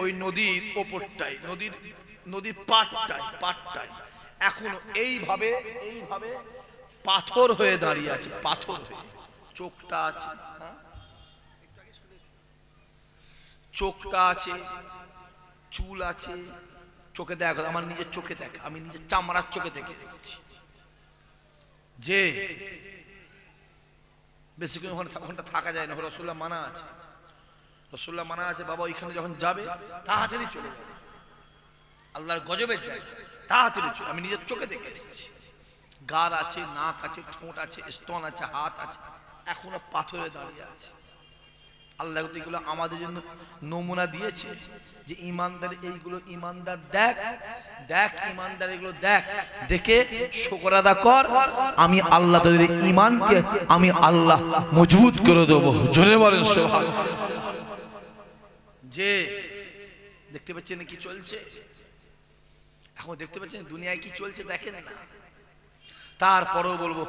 ওই নদীর ওপরটাই নদীর পাটটাই এখন এইভাবে এইভাবে পাথর হয়ে দাঁড়িয়ে আছে, পাথর হয়ে। চোখটা আছে, চোখটা আছে, চুল আছে, চোখে দেখো, আমার নিজের চোখে দেখ, আমি নিজের চামড়ার চোখে দেখে এসেছি যে বেশিক্ষণ ওখানটা থাকা যায় না। রাসূলুল্লাহ মানা আছে, রাসূলুল্লাহ মানা আছে বাবা ওইখানে যখন যাবে তাড়াতাড়ি চলে যাবে, আল্লাহর গজবের জায়গা, তাড়াতাড়ি চলে। আমি নিজের চোখে দেখে এসেছি। গাল আছে, নাক আছে, ঠোঁট আছে, স্তন আছে, হাত আছে, এখনো পাথরে দাঁড়িয়ে আছে। আল্লাহ এগুলো আমাদের জন্য নমুনা দিয়েছে যে ইমানদার এইগুলো, ইমানদার দেখ দেখ, ইমানদার এগুলো দেখ, দেখে শুকর আদা কর, আমি আল্লাহ তোদের ইমানকে আমি আল্লাহ মজবুত করে দেবো। জোরে বলেন সুবহানাল্লাহ। যে দেখতে পাচ্ছেন কি চলছে এখন, দেখতে পাচ্ছেন দুনিয়ায় কি চলছে দেখেন না। তারপরেও বলবো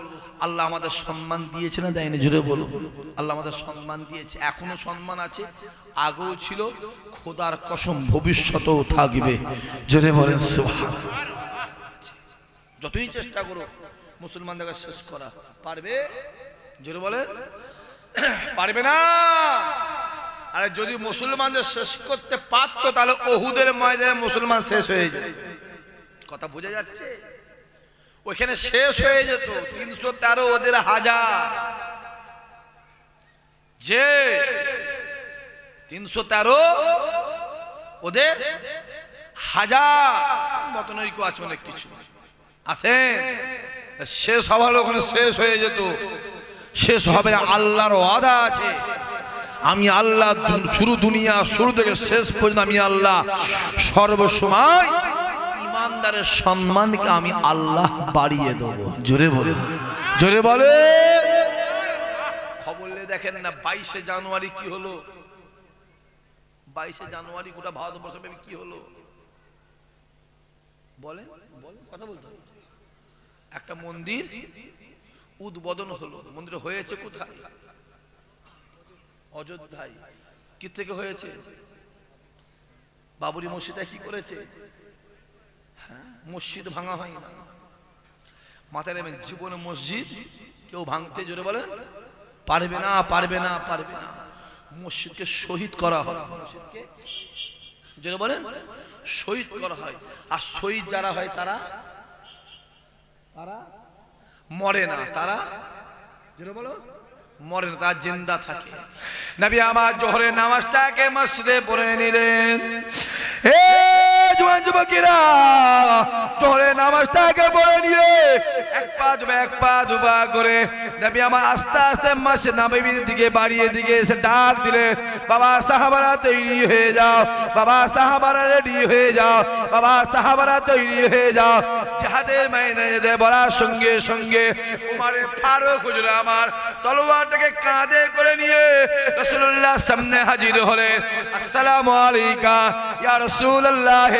আল্লাহ আমাদের সম্মান দিয়েছে না দেয়নি? জোরে বলবো আল্লাহ আমাদের সম্মান দিয়েছে, এখনো সম্মান আছে, আগেও ছিল, খোদার কসম ভবিষ্যতেও থাকবে। জোরে বলেন সুবহানাল্লাহ। যতই চেষ্টা করো মুসলমানদের শেষ করা পারবে? জোরে বলেন পারবে না। আরে যদি মুসলমানদের শেষ করতে পারতো তাহলে উহুদের ময়দানে মুসলমান শেষ হয়ে যায়। কথা বোঝা যাচ্ছে? ওইখানে শেষ হয়ে যেত 313 ওদের হাজার, যে 313 ওদের হাজার মতন ঐক্য আছে, অনেক কিছু আছেন। শেষ হবার ওখানে শেষ হয়ে যেত, শেষ হবে না। আল্লাহর ওয়াদা আছে, আমি আল্লাহ শুরু দুনিয়া শুরু থেকে শেষ পর্যন্ত আমি আল্লাহ সর্বসময় ইমানদারের সম্মানকে আমি আল্লাহ বাড়িয়ে দেব। জোরে বলে, জোরে বলে। খবর দেখেন না 22শে জানুয়ারি কি হলো? 22শে জানুয়ারি গোটা ভারতবর্ষে কি হলো বলেন? কথা বলতে হবে। একটা মন্দির উদ্বোধন হলো। মন্দির হয়েছে কোথায়? অযোধ্যায়। কি থেকে হয়েছে? বাবরি মসজিদে কি করেছে? হ্যাঁ, মসজিদ ভাঙা হয় না। মাথায় রাখবেন, জীবনে মসজিদ কেউ ভাঙতে, জোরে বলেন, পারবে না, পারবে না, পারবে না। মসজিদকে শহীদ করা হয়, মসজিদকে জোরে বলেন শহীদ করা হয়। আর শহীদ যারা হয় তারা মরে না, তারা জোরে বলো মরে না, তারা জিন্দা থাকে। নবী আমার জোহরের নামাজটাকে মসজিদে পড়ে নিলেন। হে জওয়ান যুবকেরা, জোহরের নামাজটাকে পড়ে নিয়ে এক পা দুপা করে নবী আমার আস্তে আস্তে মসজিদ নববীর দিকে বাড়িয়ে দিকে এসে ডাক দিলেন, বাবা সাহাবারা তৈরি হয়ে যাও, বাবা সাহাবারা রেডি হয়ে যাও, বাবা সাহাবারা তৈরি হয়ে যাও। জিহাদের ময়দানে যেতে বলার সঙ্গে সঙ্গে উমরে ফারুক হুজুর আমার তলোয়ারটাকে কাঁধে করে নিয়ে রাসূলুল্লাহ সামনে হাজির হলেন। আসসালামু আলাইকা ইয়া রাসূলুল্লাহ,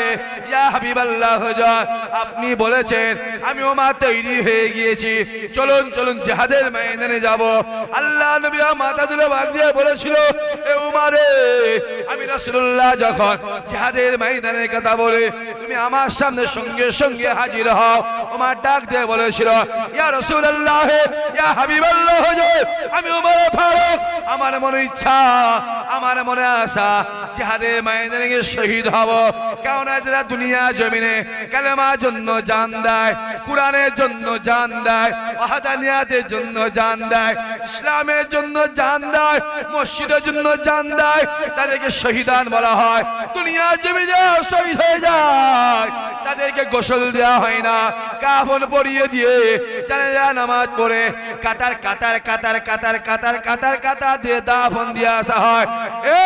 ইয়া হাবিবাল্লাহ হুজুর, আপনি বলেছেন আমি ওমর তৈরি হয়ে গিয়েছি, চলুন চলুন জিহাদের ময়দানে যাব। আল্লাহ নবী মাথা তুলে ভাগ দিয়ে বলেছিল, এ উমরে, আমি রাসূলুল্লাহ যখন জিহাদের ময়দানের কথা বলে তুমি আমার সামনে সঙ্গে সঙ্গে হাজির হও। ওমর ডাক দিয়ে বলেছিল, ইয়া রাসূলুল্লাহ, ইয়া হাবিবাল্লাহ হুজুর, আমি ওমর ফারুক, আমার মনে ইচ্ছা, আমার মনে আশা জিহাদের ময়দানে গিয়ে শহীদ হব। কারণ যারা দুনিয়া জমিনে কালেমার জন্য জান দেয়, কোরআনের জন্য জান দেয়, ওয়াহদানিয়াতের জন্য জান দেয়, ইসলামের জন্য জান দেয়, মসজিদের জন্য জান দেয়, তাদেরকে শহীদান বলা হয়। দুনিয়া জমিনে যারা শহীদ হয়ে যায় তাদেরকে গোসল দেওয়া হয় না, কাফন পরিয়ে দিয়ে জানাজা নামাজ পড়ে কাতার কাতার কাতার কাতার কাতার কাতার কাতার দিয়ে দাফন দিয়ে আসা হয়। এ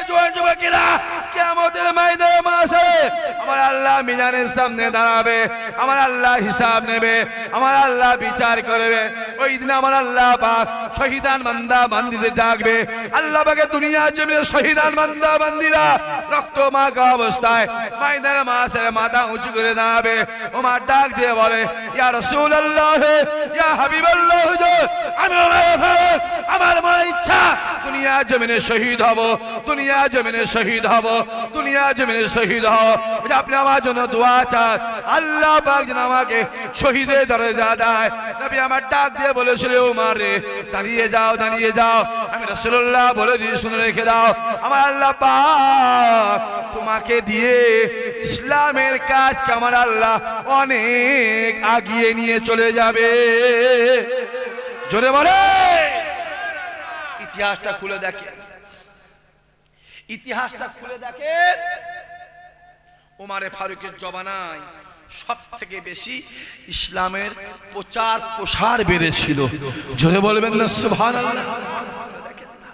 জোয়ান যুবকেরা, কিয়ামতের ময়দানে মাশারে আমার আল্লাহ মিজানের সামনে দাঁড়াবে, আমার আল্লাহ হিসাব নেবে, আমার আল্লাহ বিচার করবে। ওই দিন আমার আল্লাহ পাক শহীদান বান্দা বান্দীদের ডাকবে। আল্লাহ পাকে দুনিয়ার জমিনে শহীদান বান্দা বান্দীরা রক্ত মাখা অবস্থায় ময়দানে মাশারে মাথা উঁচু করে দাঁড়াবে। ওমর ডাক দিয়ে বলে, ইয়া রাসূলুল্লাহ, ইয়া হাবিবাল্লাহ হুজুর, আমি আমার মনে ইচ্ছা দুনিয়া জমিনে শহীদ হব, দুনিয়া জমিনে শহীদ হব, দুনিয়া জমিনে শহীদ হব। আপনি আমার জন্য দোয়া চান, আল্লাহ পাক যেন আমাকে শহীদের দরজা দেয়। নবী আমার ডাক দিয়ে বলেছিল, ওমর রে, দাঁড়িয়ে যাও, দাঁড়িয়ে যাও, আমি রাসূলুল্লাহ বলে দিয়ে শুনে রেখে দাও, আমার আল্লাহ পাক তোমাকে দিয়ে ইসলামের কাজ আমার আল্লাহ অনেক আগিয়ে নিয়ে চলে যাবে। জোরে বলে। ইতিহাসটা খুলে দেখেন, ইতিহাসটা খুলে দেখেন। ওমরে ফারুকের জমানায় সব থেকে বেশি ইসলামের প্রচার প্রসার বেড়েছিল। জোরে বলবেন না সুবহানাল্লাহ? দেখেন না,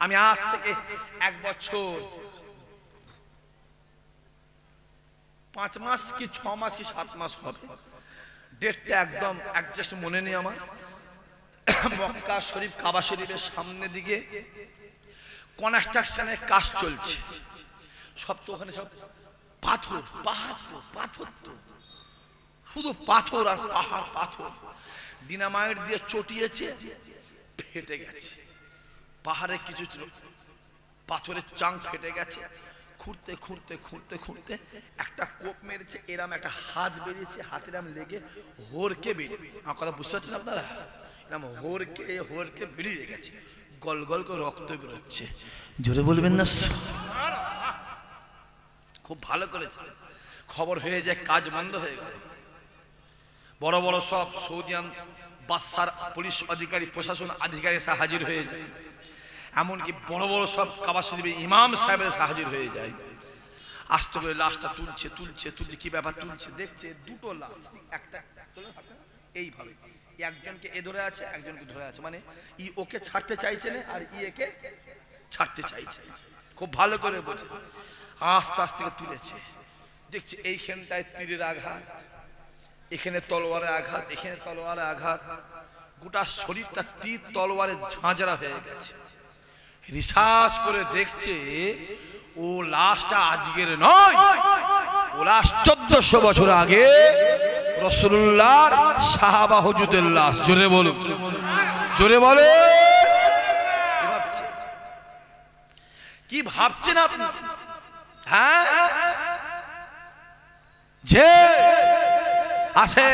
আমি আজ থেকে 1 বছর 5 মাস কি 6 মাস কি 7 মাস হবে, ডেটটা একদম একজাস্ট মনে নেই আমার। মক্কা শরীফ কাবা শরীফের সামনে দিকে কনস্ট্রাকশনের কাজ চলছে। সব তো ওখানে সব পাথর, পাহাড় তো পাথর, তো শুধু পাথর আর পাহাড়, পাথর ডিনামাইট দিয়ে চটিয়েছে, ফেটে গেছে। পাহাড়ে কিছু পাথরের চাং ফেটে গেছে। খুঁড়তে খুঁড়তে খুঁড়তে খুঁড়তে একটা কোপ মেরেছে, এরম একটা হাত বেরিয়েছে, হাতের এরম লেগে হোরকে বেরিয়ে, আমার কথা বুঝতে পারছেন আপনারা? এরম হোরকে হোরকে বেরিয়ে গেছে, গল গল করে রক্ত বেরোচ্ছে। জোরে বলবেন না? খুব ভালো করেছে। খবর হয়ে যায়, কাজ বন্ধ হয়ে গেল। বড় বড় সব সৌদিয়ান বাদশার পুলিশ অধিকারী, প্রশাসন আধিকারিক এসে হাজির হয়ে যায়। এমনকি বড় বড় সব কাবা শরীফের ইমাম সাহেবের এসে হাজির হয়ে যায়। আস্তে করে লাশটা তুলছে তুলছে তুলছে, কি ব্যাপার তুলছে, দেখছে দুটো লাশ, একটা এইভাবে একজনকে এ ধরে আছে, একজনকে ধরে আছে, মানে ই ওকে ছাড়তে চাইছে না আর ই একে ছাড়তে চাইছে। খুব ভালো করে বোঝে। আস্তে আস্তে তুলেছে, দেখছে এইখানটায় তীরের আঘাত, এখানে তলোয়ারের আঘাত, এখানে তলোয়ারের আঘাত, গোটা শরীরটা তীর তলোয়ারের ঝাঁঝরা হয়ে গেছে। রিসার্চ করে দেখছে ও লাশটা আজকের নয়, ও লাশ 1400 বছর আগে রাসূলুল্লাহর সাহাবা হুজুরদের লাশ। জোরে বলো, জোরে বলো। কি ভাবছেন আপনি? হ্যাঁ, যে আছে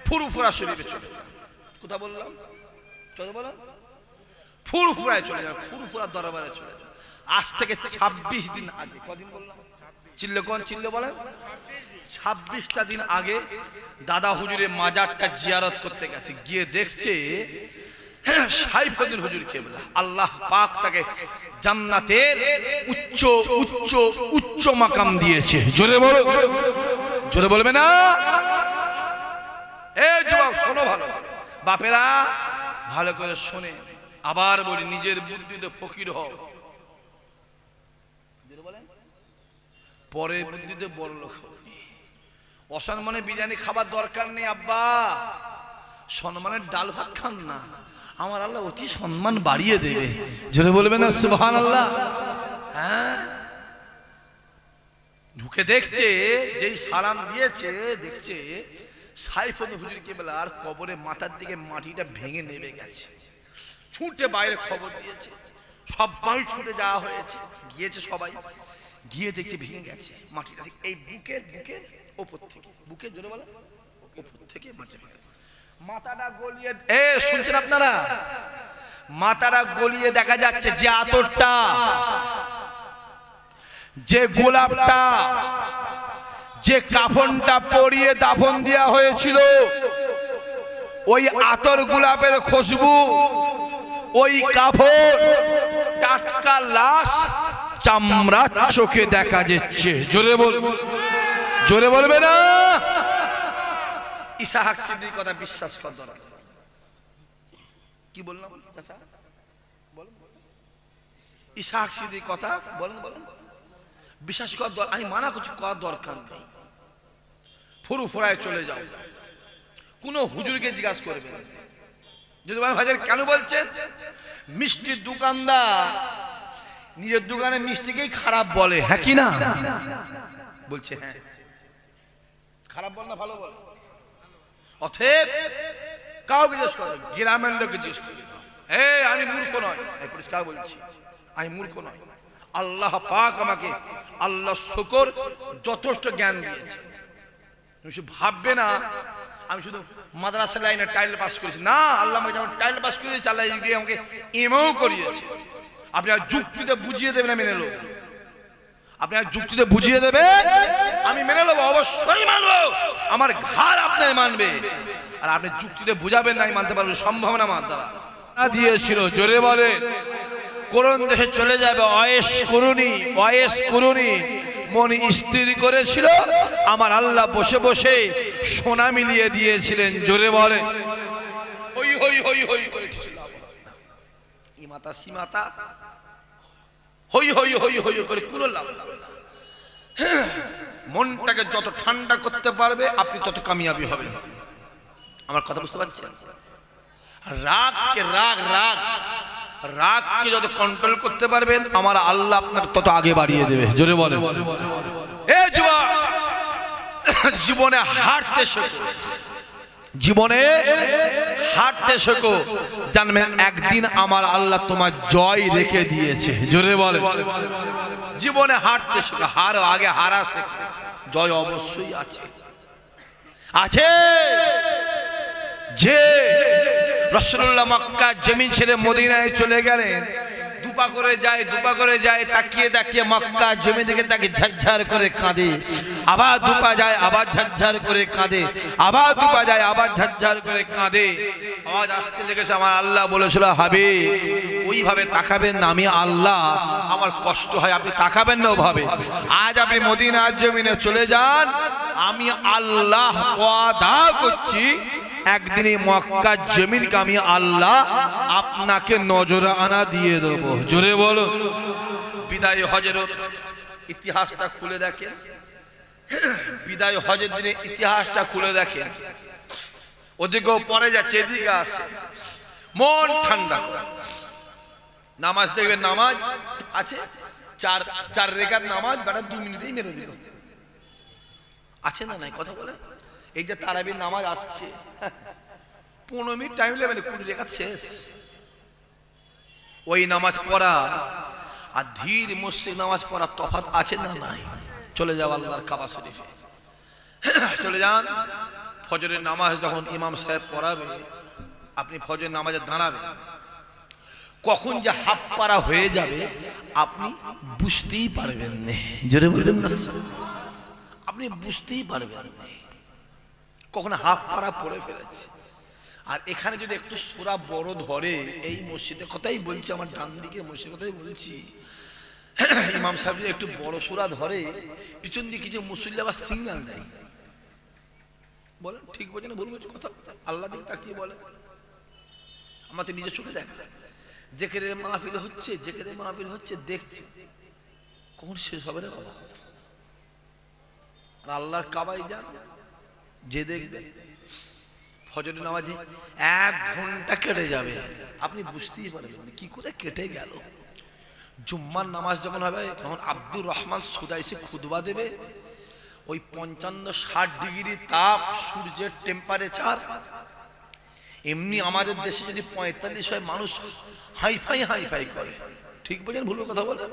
ফুরফুরা শরীফে চলে যান। কোথা বললাম? চলে বললাম ফুরফুরায় চলে যান, ফুরফুরা দরবারে চলে যান। আজ থেকে 26 দিন আগে, কদিন বললাম? চিল্লে কোন চিল্লে বলেন? 26টা দিন আগে দাদা হুজুরের মাজারটা জিয়ারত করতে গেছে। গিয়ে দেখছে সাইফুদ্দিন হুজুর কেবলা, আল্লাহ পাক তাকে জান্নাতের উচ্চ উচ্চ উচ্চ মাকাম দিয়েছে। জোরে বলো, জোরে বলবে না? এ যুবক শোনো, ভালো বাপেরা ভালো করে শোনে। আবার বলি, নিজের বুদ্ধিতে ফকির হও, পরে বুদ্ধিতে বড় লোক হও। অসম্মানে বিরিয়ানি খাবার দরকার নেই আব্বা, সম্মানের ডাল ভাত খান না, আমার আল্লাহ অতি সম্মান বাড়িয়ে দেবে। জোরে বলবে না সুবহানাল্লাহ? হ্যাঁ, ঢুকে দেখছে, যেই সালাম দিয়েছে দেখছে সাইফুদ্দিন হুজুর কেবলার কবরে মাথার দিকে মাটিটা ভেঙে নেমে গেছে। ছুটে বাইরে খবর দিয়েছে, সবাই ছুটে যাওয়া হয়েছে, গিয়েছে সবাই, গিয়ে দেখছে ভেঙে গেছে মাটিটা, এই বুকের বুকের ওপর থেকে, বুকের জোরে বলে ওপর থেকে মাটি ভেঙে গেছে। মাথাটা গলিয়ে, এ শুনছেন আপনারা? মাথাটা গলিয়ে দেখা যাচ্ছে যে আতরটা, যে গোলাপটা, যে কাফনটা পরিয়ে দাফন দেওয়া হয়েছিল, ওই আতর গোলাপের খুশবু, ওই কাফন, টাটকা লাশ, চামড়া চোখে দেখা যাচ্ছে। জোরে বল, জোরে বলবে না? ইসহাক সিদ্দিক কথা বিশ্বাস কর দরকার। কি বললাম চাচা? বলেন, ইসহাক সিদ্দিক কথা বলেন, বলেন, বিশ্বাস কর। আমি মানা কিছু করার দরকার নেই। ফুরফুরায় চলে যাও, কোন হুজুরকে জিজ্ঞাসা করবেন যদি ভাইজান কেন বলছেন? মিষ্টির দোকানদার নিজের দোকানে মিষ্টিকেই খারাপ বলে, হ্যাঁ কি না? বলছে হ্যাঁ, খারাপ বল না ভালো বল। অতএব কাউকে জিজ্ঞেস করো, গ্রামের লোককে জিজ্ঞেস করো। আমি মূর্খ নয়, পরিষ্কার বলছি, আমি মূর্খ নয়। আল্লাহ পাক আমাকে, আল্লাহ শুকর, যথেষ্ট জ্ঞান দিয়েছে। তুমি শুধু ভাববে না আমি শুধু মাদ্রাসা লাইনে টাইল পাস করেছি, না, আল্লাহ আমাকে যেমন টাইল পাস করেছে, আল্লাহ দিয়ে আমাকে এমও করিয়েছে। আপনি আর যুক্তিতে বুঝিয়ে দেবেন, মেনে নেব। আপনি আর যুক্তিতে বুঝিয়ে দেবেন, আমি মেনে নেবো, অবশ্যই মানবো, আমার ঘর আপনার মানবে। আর আপনি যুক্তিতে বুঝাবেন না, আমি মানতে পারবো, সম্ভাবনা আমার দ্বারা দিয়েছিল। জোরে বলে, কোন দেশে চলে যাবে, অয়েস করুনি, অয়েস করুনি, মন স্থির করেছিল, আমার আল্লাহ বসে বসে সোনা মিলিয়ে দিয়েছিলেন। জোরে বলে, হই হই হই হই করে কিছু লাভ হবে না। ইমাতা সীমাতা হই হই হই হই করে কোনো লাভ হবে না। মনটাকে যত ঠান্ডা করতে পারবে আপনি তত কামিয়াবি হবে। আমার কথা বুঝতে পারছেন? রাগকে রাগ রাগ রাগকে যত কন্ট্রোল করতে পারবেন আমার আল্লাহ আপনার তত আগে বাড়িয়ে দেবে। জোরে বলে, এ যুবক, জীবনে হাঁটতে শেখো, জীবনে হাঁটতে শেখো, জানবেন একদিন আমার আল্লাহ তোমার জয় রেখে দিয়েছে। জোরে বলে, জীবনে হাঁটতে শেখো, হারো আগে, হারা শেখো, জয় অবশ্যই আছে, আছে। যে রাসূলুল্লাহ মক্কা জমিন ছেড়ে মদিনায় চলে গেলেন, 2 দুপা করে যায় তাকিয়ে তাকিয়ে মক্কা জমি থেকে তাকে ঝরঝর করে কাঁদে, আবার দুপা যায় আবার ঝরঝর করে কাঁদে, আবার দুপা যায় আবার ঝরঝর করে কাঁদে। আওয়াজ আসতে লেগেছে, আমার আল্লাহ বলেছিল হাবিব ওইভাবে তাকাবেন না, আমি আল্লাহ আমার কষ্ট হয়, আপনি তাকাবেন না ওভাবে। আজ আপনি মদিনার জমিনে চলে যান, আমি আল্লাহ ওয়াদা করছি একদিনই মক্কার জমিনকে আমি আল্লাহ আপনাকে নজরে আনা দিয়ে দেব। জোরে বলো। বিদায় হজের ইতিহাসটা খুলে দেখেন, বিদায় হজের দিনে ইতিহাসটা খুলে দেখেন। ওদিকেও পরে যাচ্ছে, এদিকে আসে, মন ঠান্ডা করে নামাজ দেখবেন, নামাজ আছে চার রেখাত নামাজ, বেটা 2 মিনিটেই মেরে দিল। আছে না নাই কথা বলে? এই যে তারাবির নামাজ আসছে, 15 মিনিট টাইম নেবে, 20 রেখাত শেষ। ওই নামাজ পড়া আর ধীর মসজিদ নামাজ পড়া তফাৎ আছে না নাই? চলে যাও আল্লাহর কাবা শরীফে, চলে যান। ফজরের নামাজ যখন ইমাম সাহেব পড়াবে, আপনি ফজরের নামাজে দাঁড়াবেন, কখন যে হাফ পারা হয়ে যাবে আপনি বুঝতেই পারবেন না। জোরে বলবেন না, আপনি বুঝতেই পারবেন না কখন হাফ পারা পড়ে ফেলেছে। আর এখানে যদি একটু সূরা বড় ধরে, এই মসজিদের কথাই বলছি, আমার ডান দিকে মসজিদের কথাই বলছি, ইমাম সাহেব যদি একটু বড় সূরা ধরে, পিছন দিকে কিছু মুসল্লি আবার সিগন্যাল দেয়, বলেন ঠিক বলছে না ভুল বলছে কথা? আল্লাহ দিকে তাকিয়ে বলে, আমাদের নিজের চোখে দেখা, জেকেরের মাহফিল হচ্ছে দেখছি, কখন শেষ হবে রে বাবা? আর আল্লাহর কাবায় যান, যে দেখবেন ফজরের নামাজে 1 ঘন্টা কেটে যাবে, আপনি বুঝতেই পারবেন কি করে কেটে গেল। জুম্মার নামাজ যখন হবে, তখন আব্দুর রহমান সুদাইসি খুতবা দেবে, ওই 55-60 ডিগ্রি তাপ, সূর্যের টেম্পারেচার। এমনি আমাদের দেশে যদি 45 হয়, মানুষ হাইফাই করে, ঠিক বলেন ভুল কথা বলে?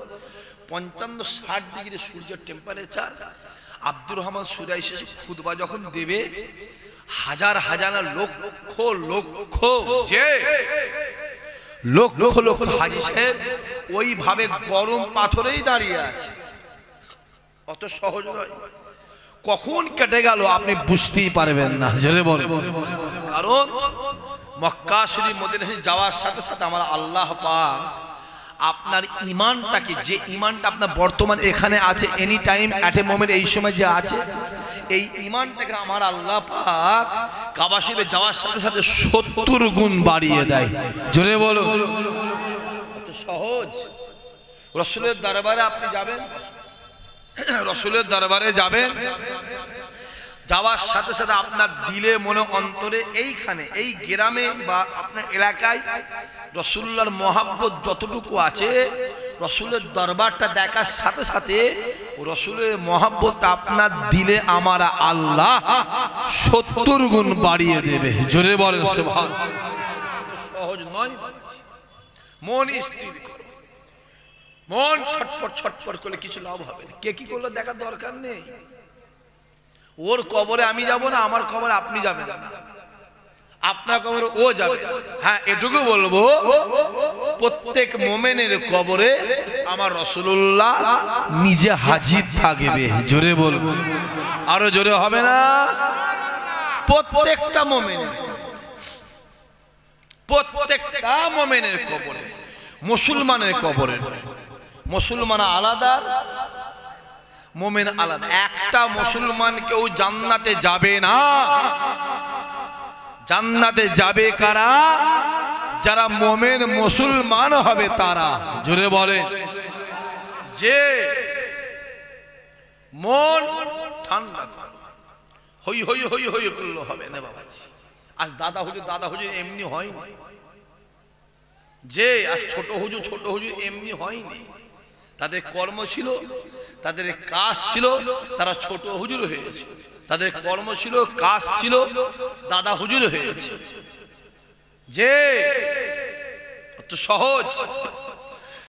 55-60 ডিগ্রি সূর্যের টেম্পারেচার। আব্দুর রহমান সুদাইসি খুতবা যখন দেবে, হাজার লক্ষ হাজী সাহেব ওইভাবে গরম পাথরেই দাঁড়িয়ে আছে। অত সহজ নয়, কখন কেটে গেল আপনি বুঝতেই পারবেন না। জোরে বল। কারণ মক্কা শরীফ মদিনা শরীফ যাওয়ার সাথে সাথে আমার আল্লাহ পাক আপনার ঈমানটাকে, যে ঈমানটা আপনার বর্তমান এখানে আছে, any time at a moment, এই সময় যে আছে, এই ঈমানটাকে আমার আল্লাহ পাক কাবা শরীফে যাওয়ার সাথে সাথে 70 গুণ বাড়িয়ে দেয়। জোরে বলো। এত সহজ। রাসূলের দরবারে আপনি যাবেন, রাসূলের দরবারে যাবেন, যাওয়ার সাথে সাথে আপনার দিলে মনে অন্তরে, এইখানে এই গ্রামে বা আপনার এলাকায় রাসূলুল্লাহর মহব্বত যতটুকু আছে, রাসূলের দরবারটা দেখার সাথে সাথে রাসূলের মহব্বতটা আপনার দিলে আমার আল্লাহ 70 গুণ বাড়িয়ে দেবে। জোরে বলেন সুবহানাল্লাহ। সহজ নয়, মন স্থির করো, মন ছটফট করলে কিছু লাভ হবে না। কে কি করলো দেখার দরকার নেই। ওর কবরে আমি যাব না, আমার কবরে আপনি যাবেন না, আপনার কবরে ও যাবে। হ্যাঁ, এটুকু বলবো, প্রত্যেক মুমিনের কবরে আমার রাসূলুল্লাহ নিজে হাজির থাকবে। জোরে বলবো, আরো জোরে হবে না? প্রত্যেকটা মুমিনের কবরে, মুসলমানের কবরে, মুসলমান আলাদা, মুমিন আলাদা। একটা মুসলমান কেউ জান্নাতে যাবে না। জান্নাতে যাবে কারা? যারা মুমিন মুসলমান হবে তারা। জোরে বলে। যে মন ঠান্ডা করে, হই করলে হবে না বাবাজি। আজ দাদা হুজুর এমনি হয়নি, যে আজ ছোট হুজুর এমনি হয়নি। তাদের কর্ম ছিল, তাদের কাজ ছিল, তারা ছোট হুজুর হয়েছে। তাদের কর্ম ছিল, কাজ ছিল, দাদা হুজুর হয়েছে। যে অত সহজ